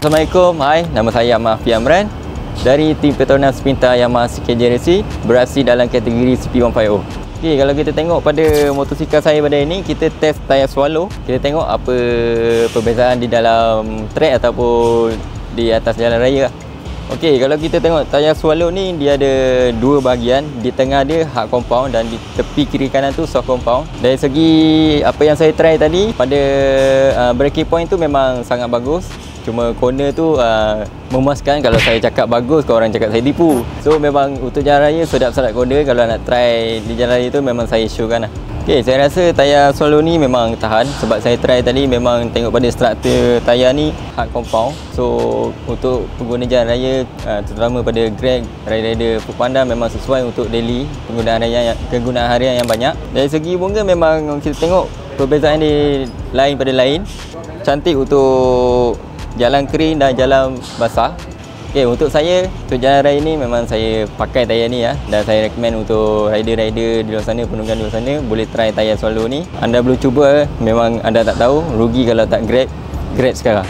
Assalamualaikum, hai, nama saya Ahmad Afi Amran dari tim Petronas Sprinter Yamaha CKJ Racing, beraksi dalam kategori CP150. Okey, kalau kita tengok pada motosikal saya pada ini, kita test tayar swallow. Kita tengok apa perbezaan di dalam track ataupun di atas jalan raya lah. Okey, kalau kita tengok tayar swallow ni, dia ada dua bahagian. Di tengah dia hard compound dan di tepi kiri kanan tu soft compound. Dari segi apa yang saya try tadi, pada braking point tu memang sangat bagus. Cuma corner tu memuaskan. Kalau saya cakap bagus, kau orang cakap saya tipu. So memang untuk jalan raya sedap-sedap corner. Kalau nak try di jalan raya tu memang saya showkan lah. Okay, saya rasa tayar swallow ni memang tahan. Sebab saya try tadi memang tengok pada struktur tayar ni hard compound. So untuk pengguna jalan raya, terutama pada Greg, rider Foodpanda, memang sesuai untuk daily penggunaan harian yang banyak. Dari segi bunga memang kita tengok perbezaan ni lain pada lain. Cantik untuk jalan kering dan jalan basah. Okay, untuk saya, untuk jalan raya ni memang saya pakai tayar ni ya. Dan saya recommend untuk rider-rider di luar sana, penunggang di luar sana, boleh try tayar swallow ni. Anda belum cuba, memang anda tak tahu, rugi kalau tak grab sekarang.